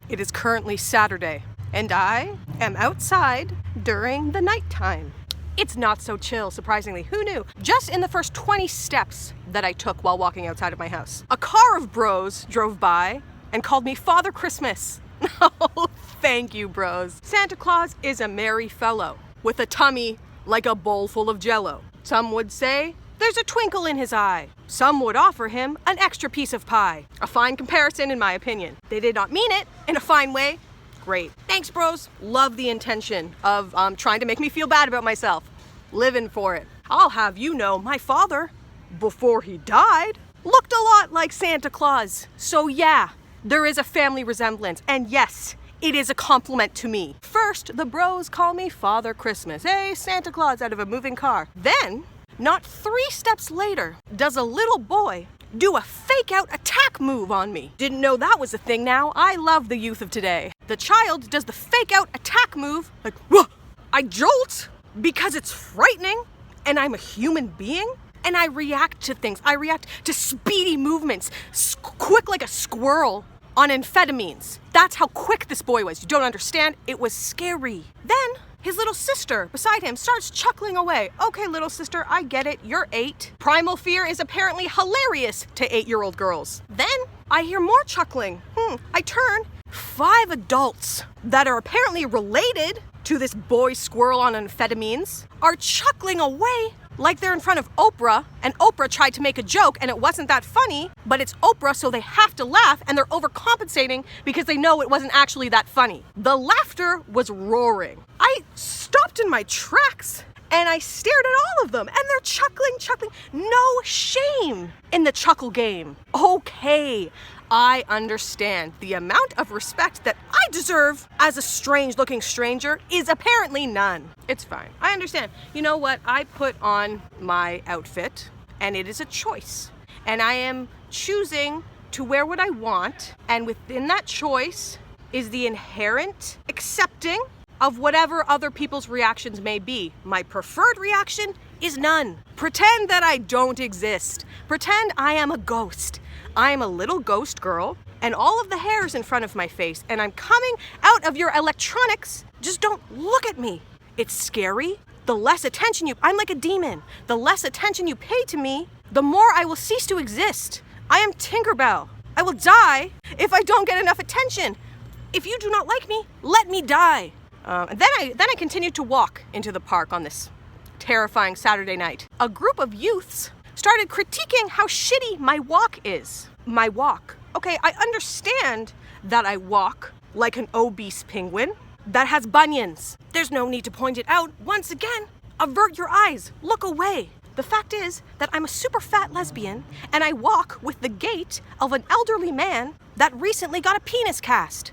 It is currently Saturday, and I am outside during the nighttime. It's not so chill, surprisingly. Who knew? Just in the first 20 steps that I took while walking outside of my house, a car of bros drove by and called me Father Christmas. Oh, thank you, bros. Santa Claus is a merry fellow with a tummy like a bowl full of jello. Some would say there's a twinkle in his eye. Some would offer him an extra piece of pie. A fine comparison, in my opinion. They did not mean it in a fine way. Great. Thanks, bros. Love the intention of trying to make me feel bad about myself. Living for it. I'll have you know, my father, before he died, looked a lot like Santa Claus. So yeah, there is a family resemblance. And yes, it is a compliment to me. First, the bros call me Father Christmas. Hey, Santa Claus out of a moving car. Then, not 3 steps later, does a little boy do a fake out attack move on me. Didn't know that was a thing now. I love the youth of today. The child does the fake out attack move, like, whoa! I jolt because it's frightening and I'm a human being and I react to things. I react to speedy movements, quick like a squirrel on amphetamines. That's how quick this boy was. You don't understand? It was scary. Then his little sister beside him starts chuckling away. Okay, little sister, I get it. You're 8. Primal fear is apparently hilarious to 8-year-old girls. Then I hear more chuckling. I turn. 5 adults that are apparently related to this boy squirrel on amphetamines are chuckling away like they're in front of Oprah, and Oprah tried to make a joke and it wasn't that funny, but it's Oprah, so they have to laugh and they're overcompensating because they know it wasn't actually that funny. The laughter was roaring. I stopped in my tracks and I stared at all of them and they're chuckling. No shame in the chuckle game. Okay, I understand. The amount of respect that I deserve as a strange-looking stranger is apparently none. It's fine. I understand. You know what? I put on my outfit, and it is a choice. And I am choosing to wear what I want, and within that choice is the inherent accepting of whatever other people's reactions may be. My preferred reaction is none. Pretend that I don't exist. Pretend I am a ghost. I am a little ghost girl, and all of the hair is in front of my face, and I'm coming out of your electronics. Just don't look at me. It's scary. The less attention I'm like a demon. The less attention you pay to me, the more I will cease to exist. I am Tinkerbell. I will die if I don't get enough attention. If you do not like me, let me die. And then I continued to walk into the park on this terrifying Saturday night. A group of youths started critiquing how shitty my walk is. My walk. Okay, I understand that I walk like an obese penguin that has bunions. There's no need to point it out. Once again, avert your eyes. Look away. The fact is that I'm a super fat lesbian and I walk with the gait of an elderly man that recently got a penis cast.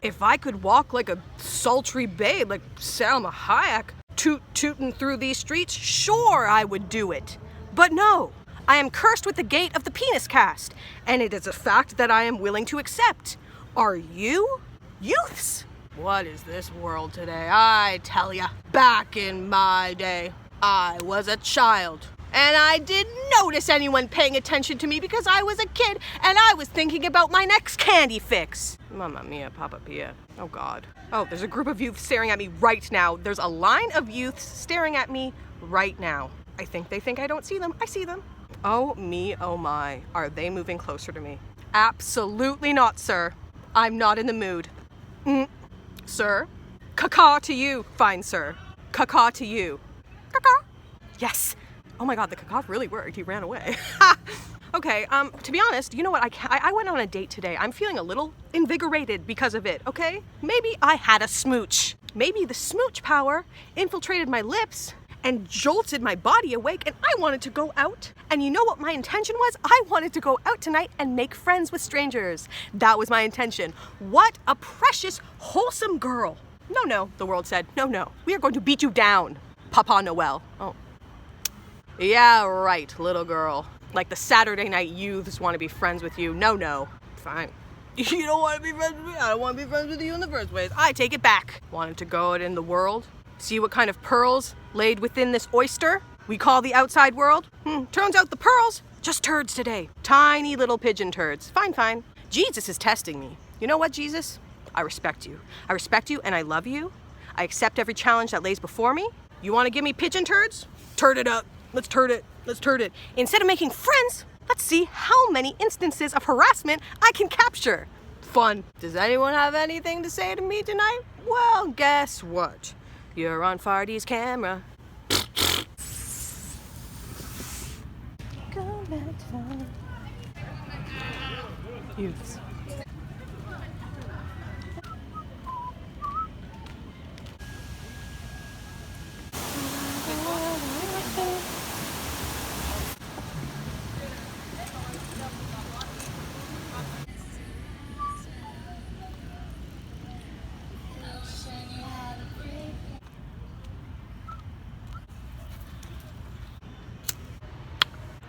If I could walk like a sultry babe like Salma Hayek, tootin' through these streets, sure I would do it. But no, I am cursed with the gait of the penis cast, and it is a fact that I am willing to accept. Are you? Youths? What is this world today? I tell ya, back in my day, I was a child. And I didn't notice anyone paying attention to me because I was a kid and I was thinking about my next candy fix. Mamma mia, Papa Pia. Oh God. Oh, there's a group of youth staring at me right now. There's a line of youths staring at me right now. I think they think I don't see them. I see them. Oh me, oh my. Are they moving closer to me? Absolutely not, sir. I'm not in the mood. Sir? Caca to you, fine sir. Caca to you. Caca. Yes. Oh my God, the caca really worked. He ran away. Okay, to be honest, you know what? I went on a date today. I'm feeling a little invigorated because of it, okay? Maybe I had a smooch. Maybe the smooch power infiltrated my lips and jolted my body awake, and I wanted to go out. And you know what my intention was? I wanted to go out tonight and make friends with strangers. That was my intention. What a precious, wholesome girl. No, the world said. No, we are going to beat you down, Papa Noel. Oh. Yeah, right, little girl. Like the Saturday night youths want to be friends with you. No. Fine. You don't want to be friends with me? I don't want to be friends with you in the first place. I take it back. Wanted to go out in the world, see what kind of pearls laid within this oyster we call the outside world. Turns out the pearls, just turds today. Tiny little pigeon turds. Fine. Jesus is testing me. You know what, Jesus? I respect you. I respect you and I love you. I accept every challenge that lays before me. You want to give me pigeon turds? Turd it up. Let's turd it. Let's turd it. Instead of making friends, let's see how many instances of harassment I can capture. Fun. Does anyone have anything to say to me tonight? Well, guess what? You're on Fardy's camera. Go back to fun. Youths.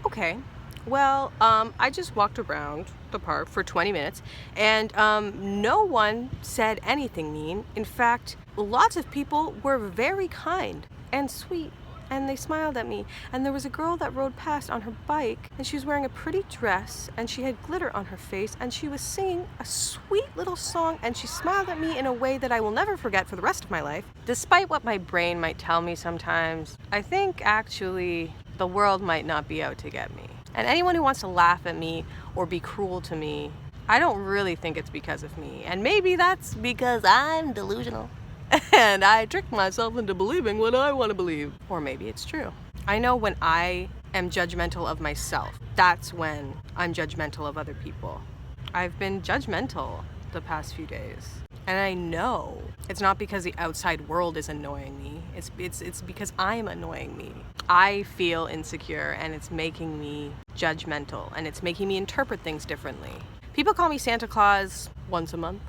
Okay, well, I just walked around the park for 20 minutes and no one said anything mean. In fact, lots of people were very kind and sweet and they smiled at me. And there was a girl that rode past on her bike and she was wearing a pretty dress and she had glitter on her face and she was singing a sweet little song and she smiled at me in a way that I will never forget for the rest of my life. Despite what my brain might tell me sometimes, I think actually the world might not be out to get me. And anyone who wants to laugh at me or be cruel to me, I don't really think it's because of me. And maybe that's because I'm delusional. And I trick myself into believing what I want to believe. Or maybe it's true. I know when I am judgmental of myself, that's when I'm judgmental of other people. I've been judgmental the past few days. And I know it's not because the outside world is annoying me. It's because I'm annoying me. I feel insecure and it's making me judgmental and it's making me interpret things differently. People call me Santa Claus once a month.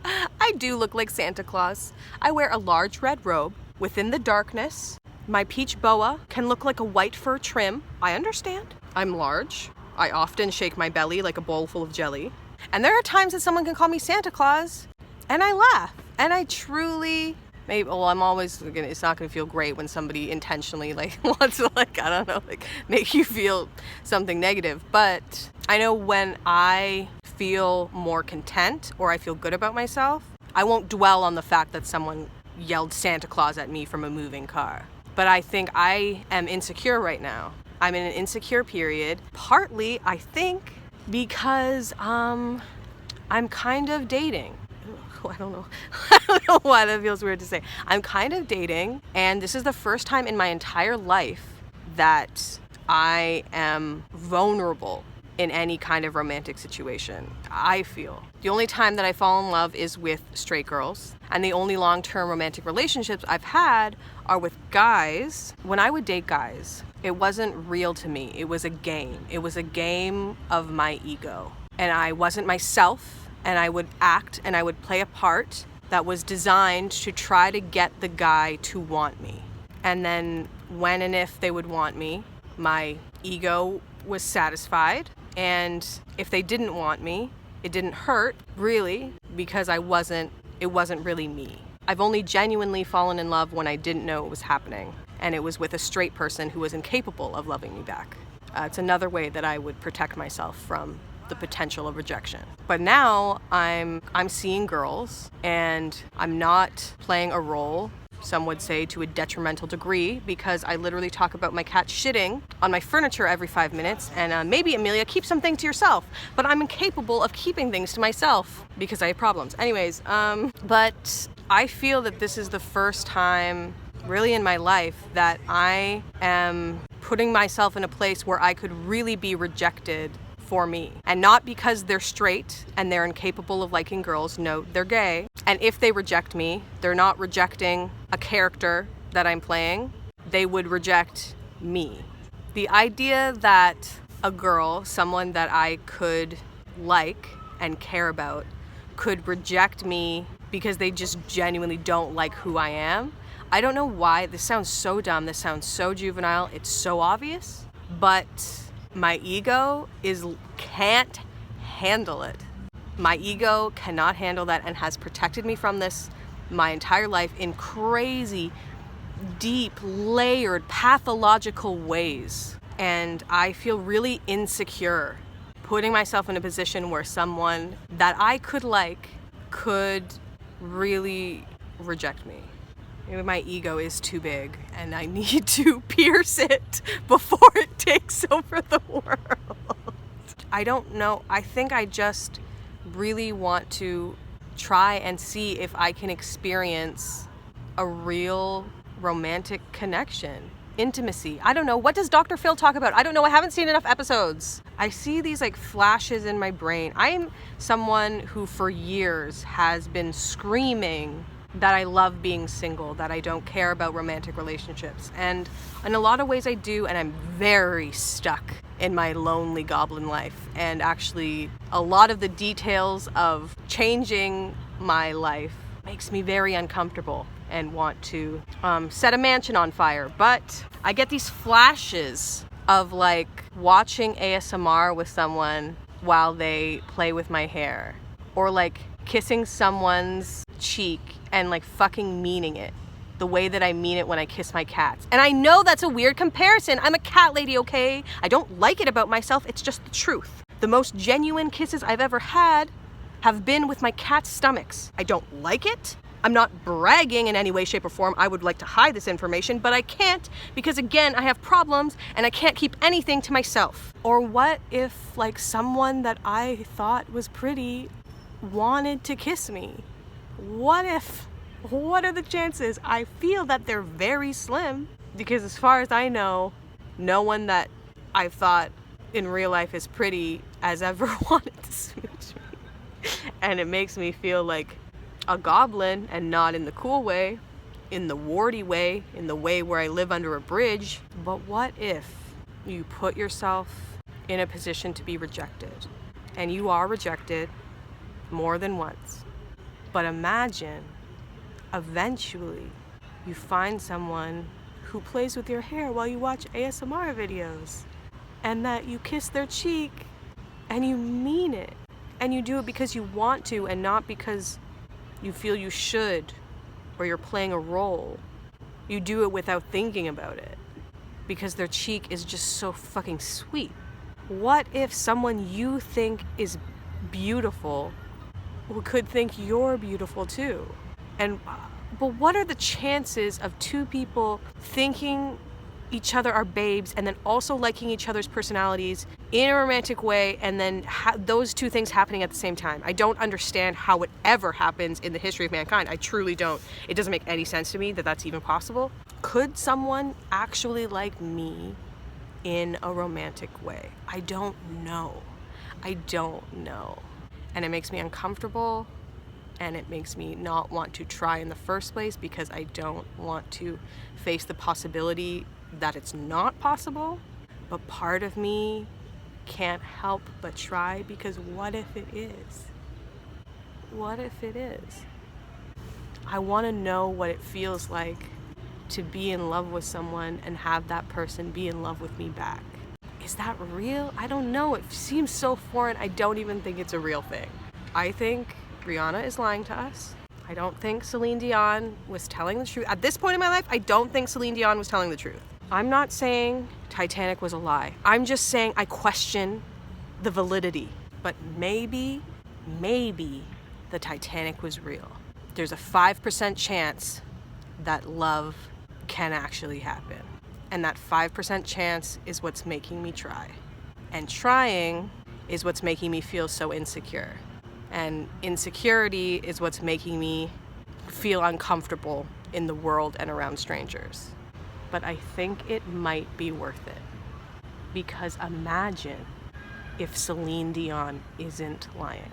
I do look like Santa Claus. I wear a large red robe within the darkness. My peach boa can look like a white fur trim. I understand. I'm large. I often shake my belly like a bowl full of jelly. And there are times that someone can call me Santa Claus and I laugh. And I truly, it's not gonna feel great when somebody intentionally wants to make you feel something negative. But I know when I feel more content or I feel good about myself, I won't dwell on the fact that someone yelled Santa Claus at me from a moving car. But I think I am insecure right now. I'm in an insecure period, partly, I think, because I'm kind of dating. I don't know. I don't know why that feels weird to say. I'm kind of dating, and this is the first time in my entire life that I am vulnerable in any kind of romantic situation. I feel. The only time that I fall in love is with straight girls, and the only long-term romantic relationships I've had are with guys. When I would date guys, it wasn't real to me. It was a game. It was a game of my ego. And I wasn't myself. And I would act and I would play a part that was designed to try to get the guy to want me. And then when and if they would want me, my ego was satisfied. And if they didn't want me, it didn't hurt, really, because it wasn't really me. I've only genuinely fallen in love when I didn't know it was happening. And it was with a straight person who was incapable of loving me back. It's another way that I would protect myself from the potential of rejection. But now I'm seeing girls and I'm not playing a role, some would say to a detrimental degree, because I literally talk about my cat shitting on my furniture every 5 minutes and maybe Emilia, keep something to yourself, but I'm incapable of keeping things to myself because I have problems. Anyways, but I feel that this is the first time really in my life that I am putting myself in a place where I could really be rejected for me. And not because they're straight and they're incapable of liking girls. No, they're gay. And if they reject me, they're not rejecting a character that I'm playing. They would reject me. The idea that a girl, someone that I could like and care about, could reject me because they just genuinely don't like who I am. I don't know why. This sounds so dumb. This sounds so juvenile. It's so obvious. But my ego can't handle it. My ego cannot handle that and has protected me from this my entire life in crazy, deep, layered, pathological ways. And I feel really insecure putting myself in a position where someone that I could like could really reject me. Maybe my ego is too big and I need to pierce it before it takes over the world. I don't know. I think I just really want to try and see if I can experience a real romantic connection, intimacy. I don't know. What does Dr. Phil talk about? I don't know. I haven't seen enough episodes. I see these like flashes in my brain. I'm someone who for years has been screaming that I love being single, that I don't care about romantic relationships. And in a lot of ways I do, and I'm very stuck in my lonely goblin life. And actually, a lot of the details of changing my life makes me very uncomfortable and want to set a mansion on fire. But I get these flashes of like watching ASMR with someone while they play with my hair, or like kissing someone's cheek and like fucking meaning it the way that I mean it when I kiss my cats. And I know that's a weird comparison. I'm a cat lady, okay? I don't like it about myself. It's just the truth. The most genuine kisses I've ever had have been with my cat's stomachs. I don't like it. I'm not bragging in any way, shape, or form. I would like to hide this information, but I can't because, again, I have problems and I can't keep anything to myself. Or what if, like, someone that I thought was pretty wanted to kiss me? What are the chances? I feel that they're very slim because, as far as I know, no one that I've thought in real life is pretty has ever wanted to smooch me. And it makes me feel like a goblin, and not in the cool way, in the warty way, in the way where I live under a bridge. But what if you put yourself in a position to be rejected, and you are rejected more than once? But imagine eventually you find someone who plays with your hair while you watch ASMR videos, and that you kiss their cheek and you mean it, and you do it because you want to and not because you feel you should or you're playing a role. You do it without thinking about it because their cheek is just so fucking sweet. What if someone you think is beautiful could think you're beautiful too? But what are the chances of two people thinking each other are babes and then also liking each other's personalities in a romantic way, and then those two things happening at the same time? I don't understand how it ever happens in the history of mankind. I truly don't. It doesn't make any sense to me that that's even possible. Could someone actually like me in a romantic way? I don't know. And it makes me uncomfortable, and it makes me not want to try in the first place because I don't want to face the possibility that it's not possible. But part of me can't help but try, because what if it is? What if it is? I want to know what it feels like to be in love with someone and have that person be in love with me back. Is that real? I don't know. It seems so foreign. I don't even think it's a real thing. I think Rihanna is lying to us. I don't think Celine Dion was telling the truth. At this point in my life, I don't think Celine Dion was telling the truth. I'm not saying Titanic was a lie. I'm just saying I question the validity. But maybe the Titanic was real. There's a 5% chance that love can actually happen. And that 5% chance is what's making me try. And trying is what's making me feel so insecure. And insecurity is what's making me feel uncomfortable in the world and around strangers. But I think it might be worth it. Because imagine if Celine Dion isn't lying.